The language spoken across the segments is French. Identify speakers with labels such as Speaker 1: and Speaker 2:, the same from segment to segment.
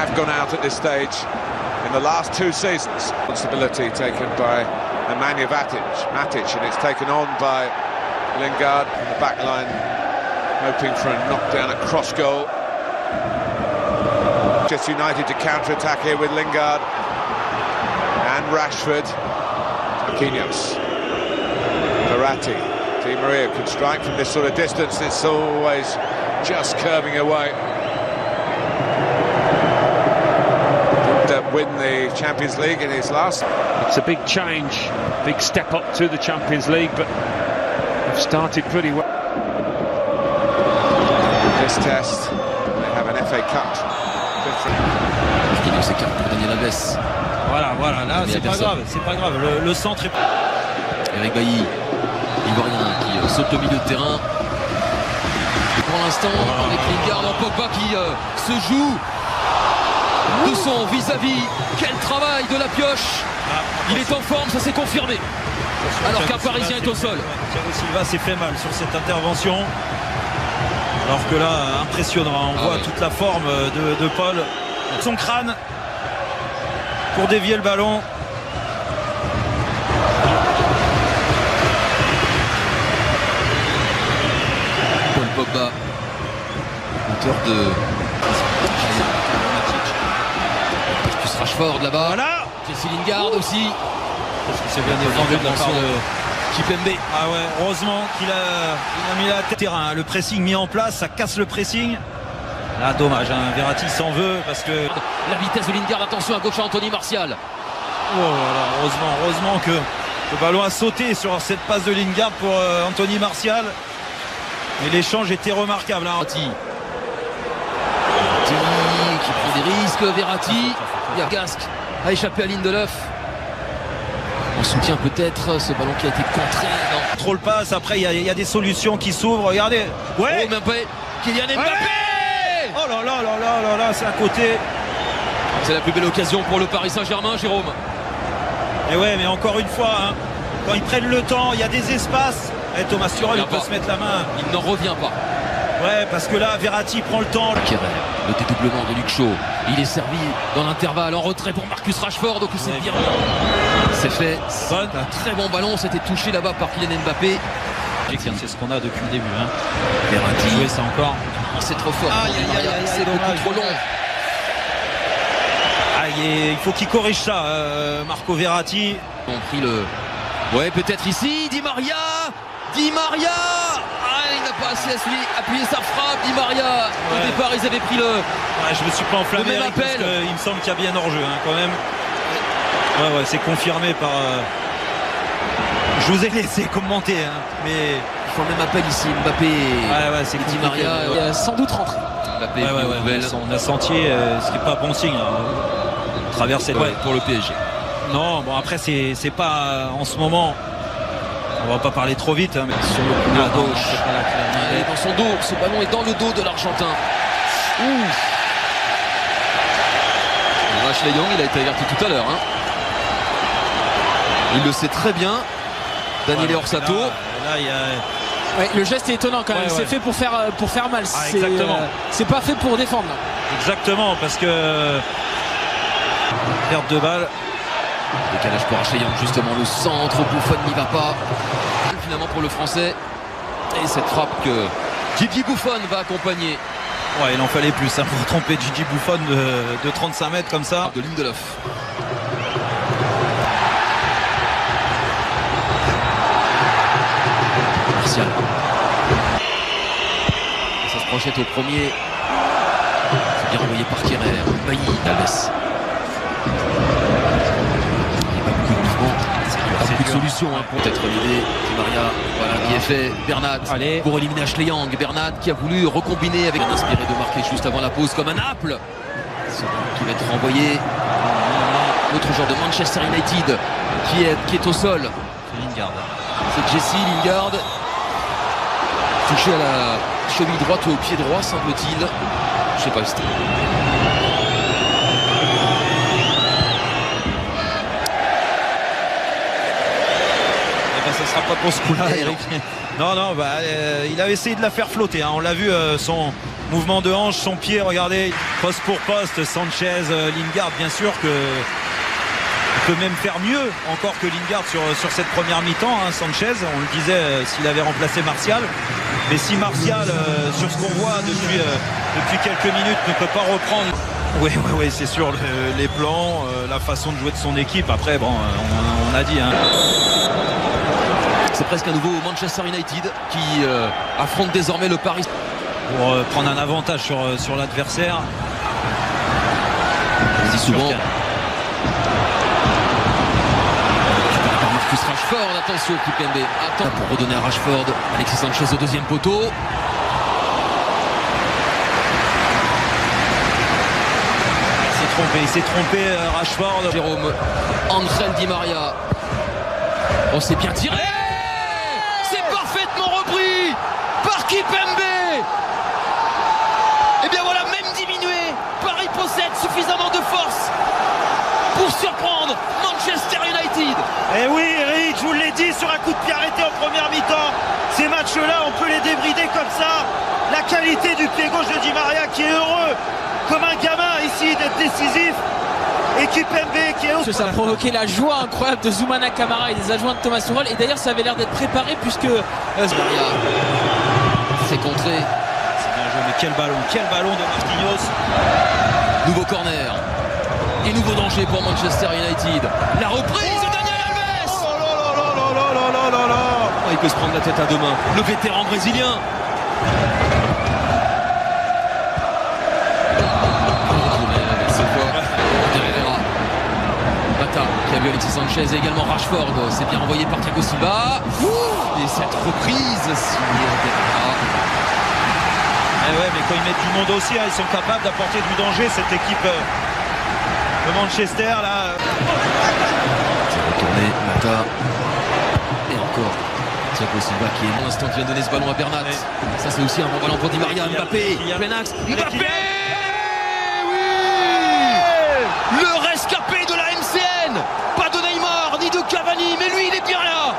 Speaker 1: have gone out at this stage in the last 2 seasons. Responsibility taken by Nemanja Matic, and it's taken on by Lingard in the back line, hoping for a knockdown, a cross goal. Manchester United to counter-attack here with Lingard and Rashford. Marquinhos, Verratti, Di Maria can strike from this sort of distance. It's always just curving away. Didn't win the Champions League in his last.
Speaker 2: It's a big change, big step up to the Champions League, but they've started pretty well.
Speaker 1: This test, they have an FA Cup.
Speaker 3: Marquinhos s'écarte pour Daniel Alves.
Speaker 4: Voilà, là c'est pas grave, le centre est...
Speaker 3: Eric Bailly, Ivoirien qui saute au milieu de terrain. Et pour l'instant, avec Lingard en Pogba qui se joue de son vis-à-vis. Quel travail de la pioche. Il est en forme, ça s'est confirmé. Alors qu'un Parisien est au sol.
Speaker 4: Thiago Silva s'est fait mal sur cette intervention. Alors que là, impressionnant. On voit toute la forme de Paul. Son crâne pour dévier le ballon.
Speaker 3: Paul Pogba, auteur de Marcus Rashford là-bas.
Speaker 4: Voilà.
Speaker 3: Jesse Lingard aussi.
Speaker 4: Parce que c'est bien défendu de la part de
Speaker 3: Kimpembe.
Speaker 4: Ah ouais, heureusement qu'il a mis la tête terrain. Le pressing mis en place, ça casse le pressing. Là, dommage, hein. Verratti s'en veut parce que...
Speaker 3: La vitesse de Lingard, attention à gauche à Anthony Martial.
Speaker 4: Oh là là, heureusement que le ballon a sauté sur cette passe de Lingard pour Anthony Martial. Et l'échange était remarquable. Hein.
Speaker 3: Verratti qui prend des risques. Verratti, il y a Gasque a échappé à Lindelof. En soutien peut-être, ce ballon qui a été contré.
Speaker 4: Trop le passe, après il y a des solutions qui s'ouvrent. Regardez. Ouais.
Speaker 3: Oh, Mbappé, Kylian Mbappé.
Speaker 4: Ouais. Oh là là là là là là, c'est à côté.
Speaker 3: C'est la plus belle occasion pour le Paris Saint-Germain, Jérôme.
Speaker 4: Et ouais, mais encore une fois, hein, quand ils prennent le temps, il y a des espaces. Et Thomas Tuchel, il peut se mettre la main.
Speaker 3: Il n'en revient pas.
Speaker 4: Ouais, parce que là, Verratti prend le temps.
Speaker 3: Le dédoublement de Luke Shaw. Il est servi dans l'intervalle en retrait pour Marcus Rashford. Donc c'est bien. C'est fait. Un très bon ballon. C'était touché là-bas par Kylian Mbappé.
Speaker 4: C'est ce qu'on a depuis le début. Hein.
Speaker 3: Verratti.
Speaker 4: Jouer ça encore.
Speaker 3: C'est trop fort. C'est beaucoup trop long.
Speaker 4: Il faut qu'il corrige ça, Marco Verratti.
Speaker 3: On a pris le... Ouais, peut-être ici, Di Maria. Il n'a pas assez appuyé sa frappe, Di Maria. Au départ, ils avaient pris le...
Speaker 4: Ouais, je me suis pas enflammé avec parce que il me semble qu'il y a bien hors-jeu, hein, quand même. Ouais, c'est confirmé par... Je vous ai laissé commenter, hein, mais...
Speaker 3: Il faut le même appel ici, Mbappé.
Speaker 4: Ouais, c'est
Speaker 3: Di Maria.
Speaker 5: Il a sans doute rentré.
Speaker 3: Mbappé,
Speaker 4: on a senti ce qui n'est pas bon signe. Traverser
Speaker 3: pour le PSG.
Speaker 4: Non, bon après c'est pas en ce moment. On va pas parler trop vite, hein, mais sur le coup à gauche.
Speaker 3: Dans son dos, ce ballon est dans le dos de l'Argentin. Ashley Young, il a été averti tout à l'heure. Hein. Il le sait très bien. Daniele Orsato.
Speaker 4: Là, il y a...
Speaker 5: le geste est étonnant quand même. C'est fait pour faire mal. C'est pas fait pour défendre.
Speaker 4: Exactement, parce que perte de balle.
Speaker 3: Décalage pour Ashley Young, justement le centre. Buffon n'y va pas. Finalement pour le Français. Et cette frappe que Gigi Buffon va accompagner.
Speaker 4: Ouais, il en fallait plus hein, pour tromper Gigi Buffon de 35 mètres comme ça.
Speaker 3: De Lindelof. Martial. Ça se projette au premier. C'est bien envoyé par Kerrer. Bailly, Alves. Il n'y a pas beaucoup de mouvement. Pas beaucoup de solutions hein, pour être éliminé. C'est Maria voilà, qui est fait. Bernat pour éliminer Ashley Young. Bernat qui a voulu recombiner avec un inspiré de marquer juste avant la pause comme un Naples. Qui va être renvoyé. L'autre joueur de Manchester United qui est au sol.
Speaker 4: C'est Lingard.
Speaker 3: C'est Jesse Lingard. Touché à la cheville droite ou au pied droit, semble-t-il. Je sais pas, c'était.
Speaker 4: sera pas pour ce coup-là, Eric. Non, il a essayé de la faire flotter. On l'a vu, son mouvement de hanche, son pied, regardez, poste pour poste, Sanchez, Lingard, bien sûr que peut même faire mieux encore que Lingard sur cette première mi-temps, Sanchez, on le disait s'il avait remplacé Martial, mais si Martial sur ce qu'on voit depuis quelques minutes ne peut pas reprendre, oui, c'est sûr, les plans, la façon de jouer de son équipe, après on a dit
Speaker 3: c'est presque un nouveau Manchester United qui affronte désormais le Paris
Speaker 4: pour prendre un avantage sur l'adversaire.
Speaker 3: Je dis souvent Rashford, attention Kipembe, attends pour redonner à Rashford, Alexis Sanchez au deuxième poteau.
Speaker 4: Il s'est trompé Rashford.
Speaker 3: Jérôme, Angel Di Maria. Oh, c'est bien tiré. C'est parfaitement repris par Kipembe. Et bien voilà, même diminué, Paris possède suffisamment de force pour surprendre Manchester United.
Speaker 4: Et oui, Eric, je vous l'ai dit, sur un coup de pied arrêté en première mi-temps, ces matchs-là, on peut les débrider comme ça. La qualité du pied gauche de Di Maria qui est heureux, comme un gamin ici, d'être décisif. Et Kipembe qui est...
Speaker 5: Ça a provoqué la joie incroyable de Zoumana Camara et des adjoints de Thomas Tuchel. Et d'ailleurs, ça avait l'air d'être préparé puisque...
Speaker 3: Maria, c'est contré.
Speaker 4: C'est bien joué, mais quel ballon de Marquinhos.
Speaker 3: Nouveau corner. Et nouveau danger pour Manchester United. La reprise de Daniel Alves. Il peut se prendre la tête à deux mains. Le vétéran brésilien. Mata qui a vu Alexis Sanchez et également Rashford. C'est bien envoyé par Thiago Silva. Et cette reprise,
Speaker 4: mais quand ils mettent du monde aussi, ils sont capables d'apporter du danger, cette équipe de Manchester là.
Speaker 3: C'est retourné, Mata. Et encore Thiago Silva qui est pour l'instant qui vient donner ce ballon à Bernat. Ça c'est aussi un bon ballon pour Di Maria. Mbappé, plein axe. Mbappé, oui, le rescapé de la MCN. Pas de Neymar ni de Cavani, mais lui il est bien là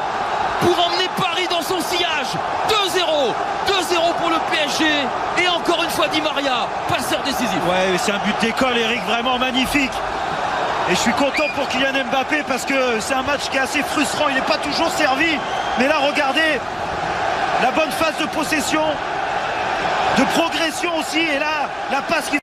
Speaker 3: pour emmener Paris dans son sillage. 2-0 pour le PSG. Et encore une fois Di Maria, passeur décisif.
Speaker 4: Ouais, c'est un but d'école, Eric, vraiment magnifique. Et je suis content pour Kylian Mbappé parce que c'est un match qui est assez frustrant. Il n'est pas toujours servi. Mais là, regardez, la bonne phase de possession, de progression aussi. Et là, la passe qui